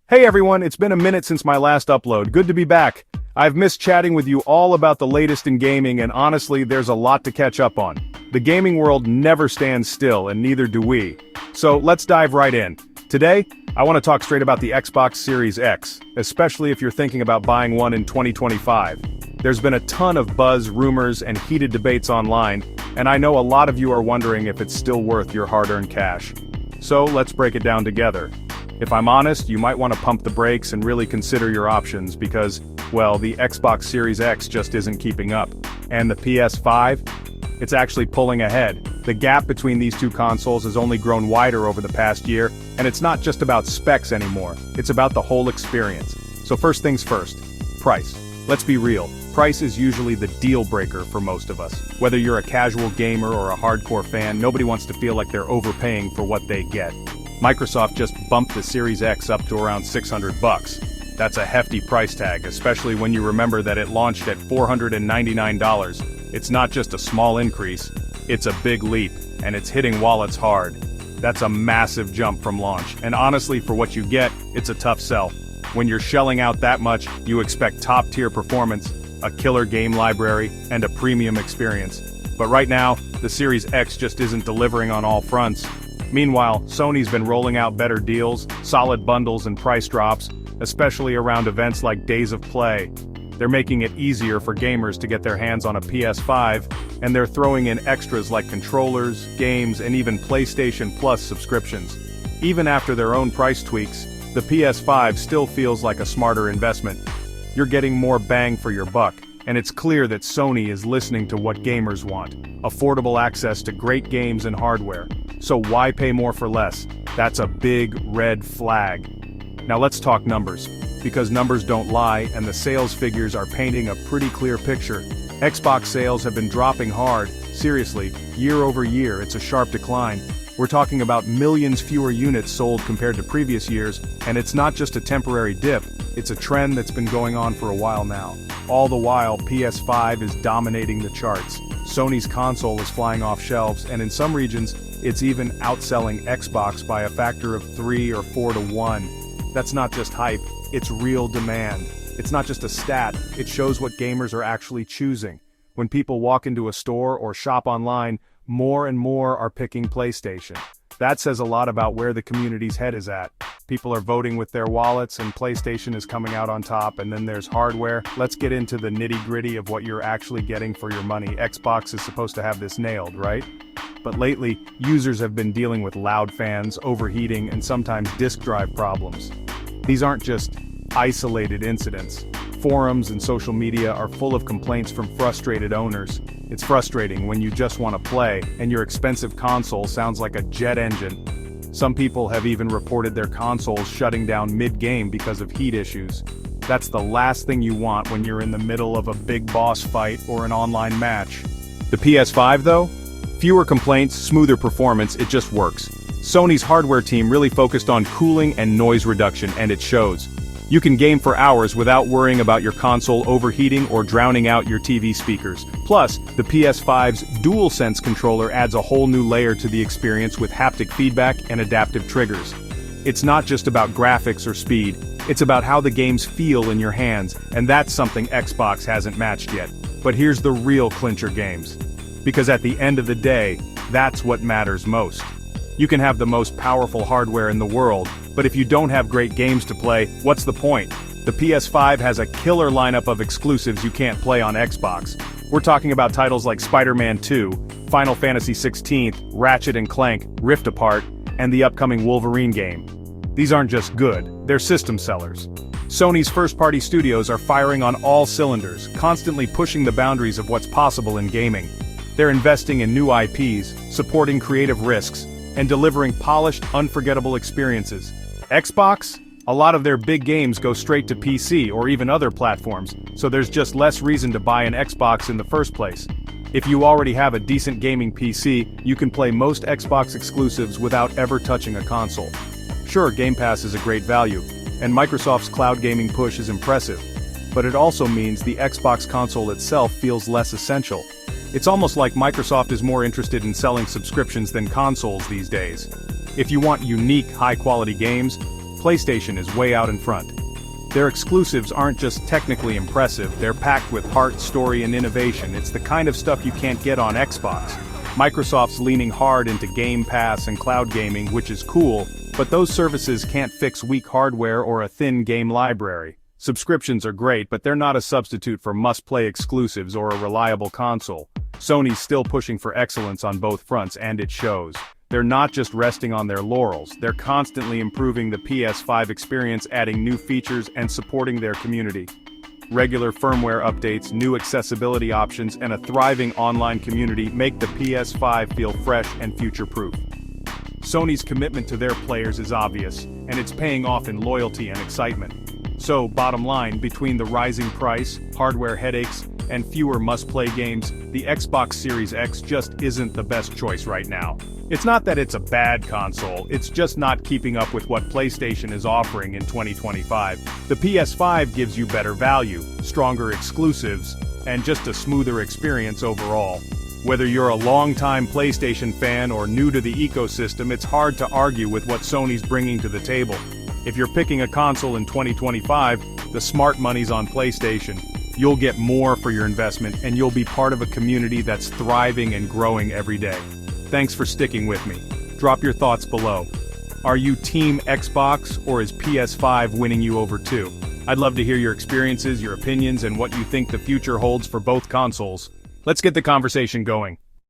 Hey everyone, it's been a minute since my last upload. Good to be back. I've missed chatting with you all about the latest in gaming, and honestly, there's a lot to catch up on. The gaming world never stands still, and neither do we. So let's dive right in. Today, I want to talk straight about the Xbox Series X, especially if you're thinking about buying one in 2025. There's been a ton of buzz, rumors, and heated debates online, and I know a lot of you are wondering if it's still worth your hard-earned cash. So let's break it down together. If I'm honest, you might want to pump the brakes and really consider your options because, well, the Xbox Series X just isn't keeping up. And the PS5? It's actually pulling ahead. The gap between these two consoles has only grown wider over the past year, and it's not just about specs anymore, it's about the whole experience. So first things first, price. Let's be real, price is usually the deal breaker for most of us. Whether you're a casual gamer or a hardcore fan, nobody wants to feel like they're overpaying for what they get. Microsoft just bumped the Series X up to around $600. That's a hefty price tag, especially when you remember that it launched at $499. It's not just a small increase, it's a big leap, and it's hitting wallets hard. That's a massive jump from launch, and honestly, for what you get, it's a tough sell. When you're shelling out that much, you expect top-tier performance, a killer game library, and a premium experience. But right now, the Series X just isn't delivering on all fronts. Meanwhile, Sony's been rolling out better deals, solid bundles and price drops, especially around events like Days of Play. They're making it easier for gamers to get their hands on a PS5, and they're throwing in extras like controllers, games, and even PlayStation Plus subscriptions. Even after their own price tweaks, the PS5 still feels like a smarter investment. You're getting more bang for your buck, and it's clear that Sony is listening to what gamers want: affordable access to great games and hardware. So why pay more for less? That's a big red flag. Now let's talk numbers, because numbers don't lie and the sales figures are painting a pretty clear picture. Xbox sales have been dropping hard, seriously, year over year it's a sharp decline. We're talking about millions fewer units sold compared to previous years, and it's not just a temporary dip, it's a trend that's been going on for a while now. All the while, PS5 is dominating the charts. Sony's console is flying off shelves, and in some regions, it's even outselling Xbox by a factor of 3 or 4 to 1. That's not just hype, it's real demand. It's not just a stat, it shows what gamers are actually choosing. When people walk into a store or shop online, more and more are picking PlayStation. That says a lot about where the community's head is at. People are voting with their wallets and PlayStation is coming out on top, and then there's hardware. Let's get into the nitty-gritty of what you're actually getting for your money. Xbox is supposed to have this nailed, right? But lately, users have been dealing with loud fans, overheating, and sometimes disk drive problems. These aren't just isolated incidents. Forums and social media are full of complaints from frustrated owners. It's frustrating when you just want to play, and your expensive console sounds like a jet engine. Some people have even reported their consoles shutting down mid-game because of heat issues. That's the last thing you want when you're in the middle of a big boss fight or an online match. The PS5 though? Fewer complaints, smoother performance, it just works. Sony's hardware team really focused on cooling and noise reduction, and it shows. You can game for hours without worrying about your console overheating or drowning out your TV speakers. Plus, the PS5's DualSense controller adds a whole new layer to the experience with haptic feedback and adaptive triggers. It's not just about graphics or speed, it's about how the games feel in your hands, and that's something Xbox hasn't matched yet. But here's the real clincher games. Because at the end of the day, that's what matters most. You can have the most powerful hardware in the world, but if you don't have great games to play, what's the point? The PS5 has a killer lineup of exclusives you can't play on Xbox. We're talking about titles like Spider-Man 2, Final Fantasy XVI, Ratchet & Clank, Rift Apart, and the upcoming Wolverine game. These aren't just good, they're system sellers. Sony's first-party studios are firing on all cylinders, constantly pushing the boundaries of what's possible in gaming. They're investing in new IPs, supporting creative risks, and delivering polished, unforgettable experiences. Xbox? A lot of their big games go straight to PC or even other platforms, so there's just less reason to buy an Xbox in the first place. If you already have a decent gaming PC, you can play most Xbox exclusives without ever touching a console. Sure, Game Pass is a great value, and Microsoft's cloud gaming push is impressive, but it also means the Xbox console itself feels less essential. It's almost like Microsoft is more interested in selling subscriptions than consoles these days. If you want unique, high-quality games, PlayStation is way out in front. Their exclusives aren't just technically impressive, they're packed with heart, story, and innovation. It's the kind of stuff you can't get on Xbox. Microsoft's leaning hard into Game Pass and cloud gaming, which is cool, but those services can't fix weak hardware or a thin game library. Subscriptions are great, but they're not a substitute for must-play exclusives or a reliable console. Sony's still pushing for excellence on both fronts, and it shows. They're not just resting on their laurels, they're constantly improving the PS5 experience, adding new features and supporting their community. Regular firmware updates, new accessibility options, and a thriving online community make the PS5 feel fresh and future-proof. Sony's commitment to their players is obvious, and it's paying off in loyalty and excitement. So, bottom line, between the rising price, hardware headaches, and fewer must-play games, the Xbox Series X just isn't the best choice right now. It's not that it's a bad console, it's just not keeping up with what PlayStation is offering in 2025. The PS5 gives you better value, stronger exclusives, and just a smoother experience overall. Whether you're a long-time PlayStation fan or new to the ecosystem, it's hard to argue with what Sony's bringing to the table. If you're picking a console in 2025, the smart money's on PlayStation. You'll get more for your investment, and you'll be part of a community that's thriving and growing every day. Thanks for sticking with me. Drop your thoughts below. Are you Team Xbox, or is PS5 winning you over too? I'd love to hear your experiences, your opinions, and what you think the future holds for both consoles. Let's get the conversation going.